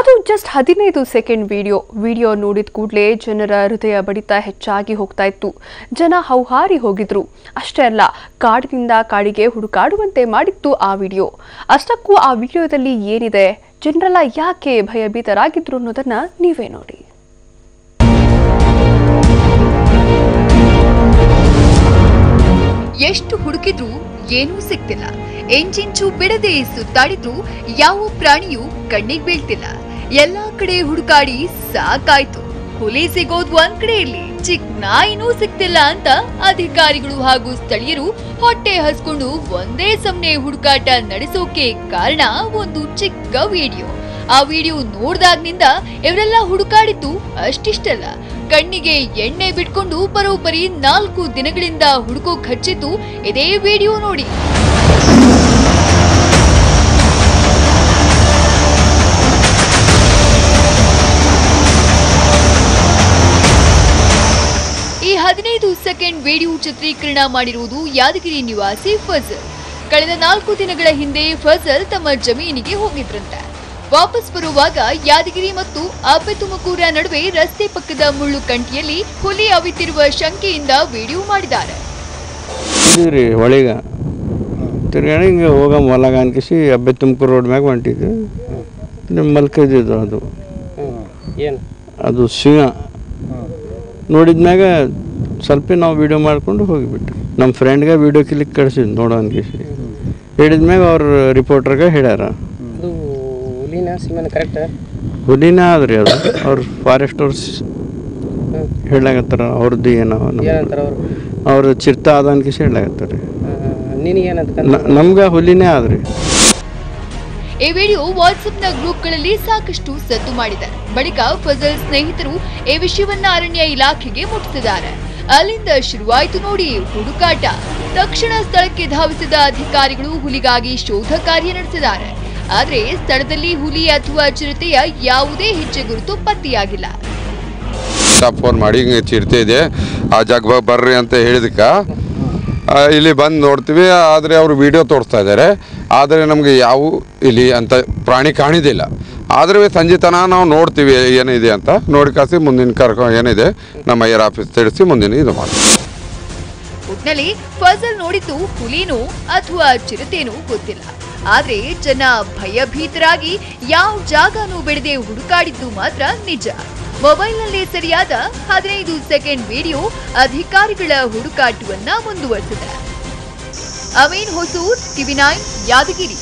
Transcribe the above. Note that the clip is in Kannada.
ಅದು ಜಸ್ಟ್ 15 ಸೆಕೆಂಡ್ ವಿಡಿಯೋ ನೋಡಿದ ಕೂಡಲೇ ಜನರ ಹೃದಯ ಬಡಿತ ಹೆಚ್ಚಾಗಿ ಹೋಗ್ತಾ ಇತ್ತು. ಜನ ಹೌಹಾರಿ ಹೋಗಿದ್ರು. ಅಷ್ಟೇ ಅಲ್ಲ, ಕಾಡಿನಿಂದ ಕಾಡಿಗೆ ಹುಡುಕಾಡುವಂತೆ ಮಾಡಿತ್ತು ಆ ವಿಡಿಯೋ. ಅಷ್ಟಕ್ಕೂ ಆ ವಿಡಿಯೋದಲ್ಲಿ ಏನಿದೆ, ಜನರೆಲ್ಲ ಯಾಕೆ ಭಯಭೀತರಾಗಿದ್ರು ಅನ್ನೋದನ್ನ ನೀವೇ ನೋಡಿ. ಎಷ್ಟು ಹುಡುಕಿದ್ರು ಏನೂ ಸಿಕ್ತಿಲ್ಲ. ಎಂಚಿಂಚು ಬಿಡದೆ ಸುತ್ತಾಡಿದ್ರು ಯಾವ ಪ್ರಾಣಿಯೂ ಕಣ್ಣಿಗೆ ಬೀಳ್ತಿಲ್ಲ. ಎಲ್ಲಾ ಕಡೆ ಹುಡುಕಾಡಿ ಸಾಕಾಯ್ತು. ಹುಲಿ ಸಿಗೋದು ಒಂದ್ ಕಡೆ ಇರ್ಲಿ, ಚಿಕ್ಕ ನಾಯಿನೂ ಸಿಕ್ತಿಲ್ಲ ಅಂತ ಅಧಿಕಾರಿಗಳು ಹಾಗೂ ಸ್ಥಳೀಯರು ಹೊಟ್ಟೆ ಹಸ್ಕೊಂಡು ಒಂದೇ ಸಮನೆ ಹುಡುಕಾಟ ನಡೆಸೋಕೆ ಕಾರಣ ಒಂದು ಚಿಕ್ಕ ವಿಡಿಯೋ. ಆ ವಿಡಿಯೋ ನೋಡ್ದಾಗ್ನಿಂದ ಇವರೆಲ್ಲ ಹುಡುಕಾಡಿದ್ದು ಅಷ್ಟಿಷ್ಟಲ್ಲ, ಕಣ್ಣಿಗೆ ಎಣ್ಣೆ ಬಿಟ್ಕೊಂಡು ಬರೋಬ್ಬರಿ 4 ದಿನಗಳಿಂದ ಹುಡುಕೋಕ್ ಹಚ್ಚಿದ್ದು ಇದೇ ವಿಡಿಯೋ ನೋಡಿ. ಈ 15 ಸೆಕೆಂಡ್ ವಿಡಿಯೋ ಚಿತ್ರೀಕರಣ ಮಾಡಿರುವುದು ಯಾದಗಿರಿ ನಿವಾಸಿ ಫಜಲ್. ಕಳೆದ 4 ದಿನಗಳ ಹಿಂದೆ ಫಜಲ್ ತಮ್ಮ ಜಮೀನಿಗೆ ಹೋಗಿದ್ರಂತೆ. ವಾಪಸ್ ಬರುವಾಗ ಯಾದಗಿರಿ ಮತ್ತು ಅಬ್ಬೆತುಮಕೂರ ನಡುವೆ ರಸ್ತೆ ಪಕ್ಕದ ಮುಳ್ಳು ಕಂಟಿಯಲ್ಲಿ ಹುಲಿ ಅವಿತಿರುವ ಶಂಕೆಯಿಂದ ವಿಡಿಯೋ ಮಾಡಿದ್ದಾರೆ. ಹೊಳಿಗ ತಿರ್ಗಾಡಿ ಹಿಂಗೆ ಹೋಗ ಹೊಲಗ ಅನ್ಕಿಸಿ ಅಬ್ಬೆತುಮಕೂರು ರೋಡ್ ಮ್ಯಾಗ ಹೊಂಟಿದ್ದು. ನಿಮ್ಮ ಮಲ್ಕದಿದ್ದು ಅದು ಸಿಂಹ ನೋಡಿದ್ಮ್ಯಾಗ ಸ್ವಲ್ಪ ನಾವು ವಿಡಿಯೋ ಮಾಡ್ಕೊಂಡು ಹೋಗಿಬಿಟ್ಟು ನಮ್ಮ ಫ್ರೆಂಡ್ಗೆ ವಿಡಿಯೋ ಕ್ಲಿಕ್ ಕಳಿಸಿದ್ದು ನೋಡೋ ಅನ್ಕಿಸಿ. ಹೇಳಿದ್ಮ್ಯಾಗ ಅವ್ರು ರಿಪೋರ್ಟರ್ಗೆ ಹೇಳ್ಯಾರ ಹುಲಿನ ಆದ್ರಿ. ಅದು ಅವ್ರ ಫಾರೆಸ್ಟರ್ಸ್ ಹೇಳಾಕತ್ತಾರ ಅವ್ರದ್ದು ಏನೋ ಅವ್ರ ಚಿರ್ತ ಅದ ಅನ್ಕಿಸಿ ಹೇಳಾಕತ್ತಾರ. ನಮ್ಗೆ ಹುಲಿನೇ ಆದ್ರಿ. ಈ ವಿಡಿಯೋ ವಾಟ್ಸ್ಆಪ್ನ ಗ್ರೂಪ್ಗಳಲ್ಲಿ ಸಾಕಷ್ಟು ಸದ್ದು ಮಾಡಿದೆ. ಬಳಿಕ ಫಜಲ್ ಸ್ನೇಹಿತರು ಈ ವಿಷಯವನ್ನ ಅರಣ್ಯ ಇಲಾಖೆಗೆ ಮುಟ್ಟಿಸಿದ್ದಾರೆ. ಅಲ್ಲಿಂದ ಶುರುವಾಯಿತು ನೋಡಿ ಹುಡುಕಾಟ. ತಕ್ಷಣ ಸ್ಥಳಕ್ಕೆ ಧಾವಿಸಿದ ಅಧಿಕಾರಿಗಳು ಹುಲಿಗಾಗಿ ಶೋಧ ಕಾರ್ಯ ನಡೆಸಿದ್ದಾರೆ. ಆದ್ರೆ ಸ್ಥಳದಲ್ಲಿ ಹುಲಿ ಅಥವಾ ಚಿರತೆಯ ಯಾವುದೇ ಹೆಜ್ಜೆ ಗುರುತು ಪತ್ತೆಯಾಗಿಲ್ಲ. ಫೋನ್ ಮಾಡಿ ಹಿಂಗೆ ಚಿರತೆ ಇದೆ, ಆ ಜಾಗ ಬರ್ರಿ ಅಂತ ಹೇಳಿದಕ್ಕ ಇಲ್ಲಿ ಬಂದು ನೋಡ್ತೀವಿ. ಆದರೆ ಅವರು ವಿಡಿಯೋ ತೋರಿಸ್ತಾ ಇದ್ದಾರೆ. ಆದರೆ ನಮಗೆ ಯಾವ ಇಲ್ಲಿ ಅಂತ ಪ್ರಾಣಿ ಕಾಣಿದಿಲ್ಲ. ಆದರೆ ಸಂಜೆ ತನಕ ನಾವು ನೋಡ್ತೀವಿ ಏನಿದೆ ಅಂತ. ನೋಡಿ ಕಾಸಿ ಮುಂದಿನ ಕರ್ಕೊಂಡು ಏನಿದೆ ನಮ್ಮ ಏರ್ ಆಫೀಸ್ ತಿಳಿಸಿ ಮುಂದಿನ ಇದು ಮಾಡ್ತೀವಿ. ಒಟ್ನಲ್ಲಿ ಫಜಲ್ ನೋಡಿದ್ದು ಹುಲಿನೋ ಅಥವಾ ಚಿರತೆನೋ ಗೊತ್ತಿಲ್ಲ. ಆದ್ರೆ ಜನ ಭಯಭೀತರಾಗಿ ಯಾವ ಜಾಗನೂ ಬಿಡದೆ ಹುಡುಕಾಡಿದ್ದು ಮಾತ್ರ ನಿಜ. ಮೊಬೈಲ್ನಲ್ಲೇ ಸರಿಯಾದ 15 ಸೆಕೆಂಡ್ ವಿಡಿಯೋ ಅಧಿಕಾರಿಗಳ ಹುಡುಕಾಟವನ್ನ ಮುಂದುವರೆಸಿದೆ. ಅಮೀನ್ ಹೊಸೂರ್, TV9 ಯಾದಗಿರಿ.